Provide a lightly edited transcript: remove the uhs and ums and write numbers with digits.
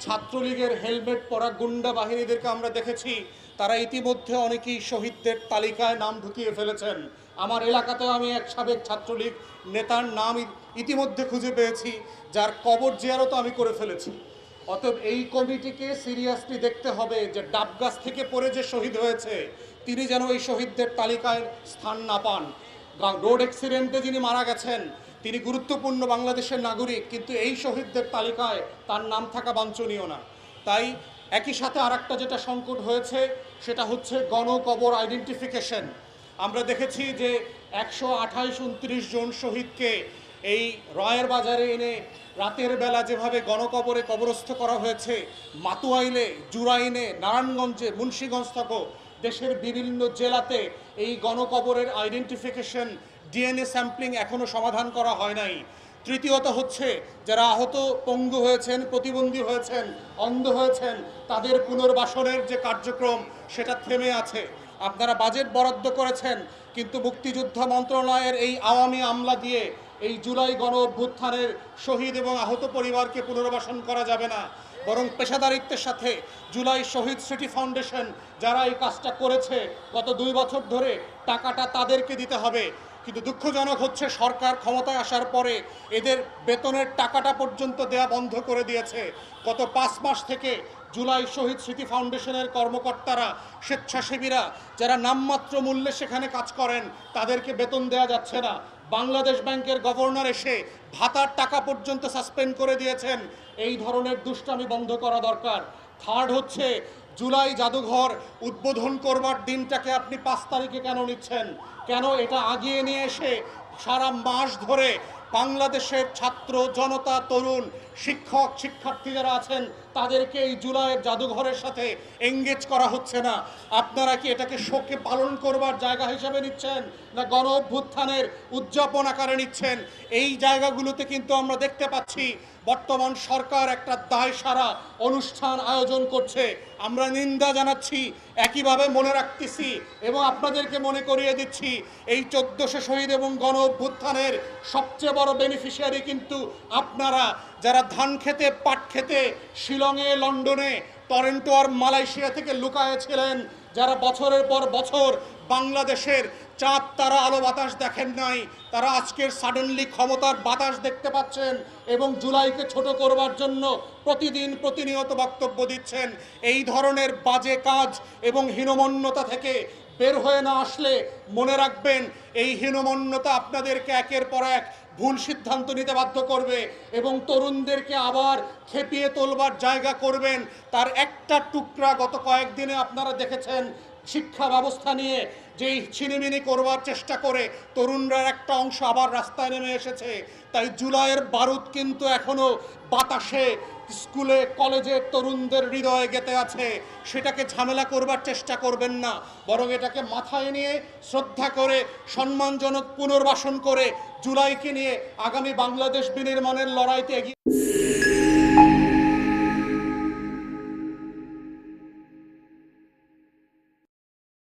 ছাত্রলীগের হেলমেট পরা গুন্ডা বাহিনীদেরকে আমরা দেখেছি, তারা ইতিমধ্যে অনেকেই শহীদদের তালিকায় নাম ঢুকিয়ে ফেলেছেন। আমার এলাকাতেও আমি এক সাবেক ছাত্রলীগ নেতার নাম ইতিমধ্যে খুঁজে পেয়েছি, যার কবর জিয়ারত আমি করে ফেলেছি। অতএব এই কমিটিকে সিরিয়াসলি দেখতে হবে যে ডাবগাছ থেকে পড়ে যে শহীদ হয়েছে তিনি যেন এই শহীদদের তালিকায় স্থান না পান। রোড অ্যাক্সিডেন্টে যিনি মারা গেছেন তিনি গুরুত্বপূর্ণ বাংলাদেশের নাগরিক, কিন্তু এই শহীদদের তালিকায় তার নাম থাকা বাঞ্ছনীয় না। তাই একই সাথে আরেকটা যেটা সংকট হয়েছে সেটা হচ্ছে গণকবর আইডেন্টিফিকেশন। আমরা দেখেছি যে 128-29 জন শহীদকে এই রয়ের বাজারে এনে রাতের বেলা যেভাবে গণকবরে কবরস্থ করা হয়েছে, মাতুয়াইলে, জুরাইনে, নারায়ণগঞ্জে, মুন্সিগঞ্জ থেকে দেশের বিভিন্ন জেলাতে এই গণকবরের আইডেন্টিফিকেশন ডিএনএ স্যাম্পলিং এখনও সমাধান করা হয় নাই। তৃতীয়ত হচ্ছে যারা আহত, পঙ্গু হয়েছেন, প্রতিবন্ধী হয়েছেন, অন্ধ হয়েছেন, তাদের পুনর্বাসনের যে কার্যক্রম সেটা থেমে আছে। আপনারা বাজেট বরাদ্দ করেছেন, কিন্তু মুক্তিযোদ্ধা মন্ত্রণালয়ের এই আওয়ামী আমলা দিয়ে এই জুলাই গণ অভ্যুত্থানের শহীদ এবং আহত পরিবারকে পুনর্বাসন করা যাবে না। বরং পেশাদারিত্বের সাথে জুলাই শহীদ স্মৃতি ফাউন্ডেশন যারা এই কাজটা করেছে গত 2 বছর ধরে, টাকাটা তাদেরকে দিতে হবে। কিন্তু দুঃখজনক হচ্ছে সরকার ক্ষমতায় আসার পরে এদের বেতনের টাকাটা পর্যন্ত দেয়া বন্ধ করে দিয়েছে। গত 5 মাস থেকে জুলাই শহীদ স্মৃতি ফাউন্ডেশনের কর্মকর্তারা, স্বেচ্ছাসেবীরা যারা নামমাত্র মূল্যে সেখানে কাজ করেন তাদেরকে বেতন দেওয়া যাচ্ছে না। বাংলাদেশ ব্যাংকের গভর্নর এসে ভাতার টাকা পর্যন্ত সাসপেন্ড করে দিয়েছেন। এই ধরনের দুষ্টামি বন্ধ করা দরকার। থার্ড হচ্ছে জুলাই জাদুঘর উদ্বোধন করবার দিনটাকে আপনি 5 তারিখে কেন নিচ্ছেন? কেন এটা আগিয়ে নিয়ে এসে সারা মাস ধরে বাংলাদেশের ছাত্র জনতা, তরুণ, শিক্ষক, শিক্ষার্থী যারা আছেন তাদেরকে এই জুলাইয়ের জাদুঘরের সাথে এঙ্গেজ করা হচ্ছে না? আপনারা কি এটাকে শোকে পালন করবার জায়গা হিসেবে নিচ্ছেন, না গণ অভ্যুত্থানের উদযাপন আকারে নিচ্ছেন? এই জায়গাগুলোতে কিন্তু আমরা দেখতে পাচ্ছি বর্তমান সরকার একটা দায়সারা অনুষ্ঠান আয়োজন করছে। আমরা নিন্দা জানাচ্ছি, একইভাবে মনে রাখতেছি এবং আপনাদেরকে মনে করিয়ে দিচ্ছি এই 1400 শহীদ এবং গণ অভ্যুত্থানের সবচেয়ে বড় বেনিফিশিয়ারি কিন্তু আপনারা, যারা ধান খেতে, পাট খেতে শিলংয়ে, লন্ডনে, টরেন্টো আর মালয়েশিয়া থেকে লুকায়ে ছিলেন, যারা বছরের পর বছর বাংলাদেশের চাঁদ তারা আলো বাতাস দেখেন নাই, তারা আজকের সাডেনলি ক্ষমতার বাতাস দেখতে পাচ্ছেন এবং জুলাইকে ছোট করবার জন্য প্রতিদিন প্রতিনিয়ত বক্তব্য দিচ্ছেন। এই ধরনের বাজে কাজ এবং হীনমন্যতা থেকে বের হয়ে না আসলে মনে রাখবেন এই হীনমন্যতা আপনাদেরকে একের পর এক ভুল সিদ্ধান্ত নিতে বাধ্য করবে এবং তরুণদেরকে আবার খেপিয়ে তোলবার জায়গা করবেন। তার একটা টুকরা গত কয়েকদিনে আপনারা দেখেছেন শিক্ষা ব্যবস্থা নিয়ে যেই ছিনিমিনি করবার চেষ্টা করে তরুণরা একটা অংশ আবার রাস্তায় নেমে এসেছে। তাই জুলাইয়ের বারুদ কিন্তু এখনো বাতাসে, স্কুলে কলেজে তরুণদের হৃদয়ে গেঁথে আছে। সেটাকে ঝামেলা করবার চেষ্টা করবেন না, বরং এটাকে মাথায় নিয়ে শ্রদ্ধা করে সম্মানজনক পুনর্বাসন করে জুলাইকে নিয়ে আগামী বাংলাদেশ বিনির্মাণের লড়াইতে এগিয়ে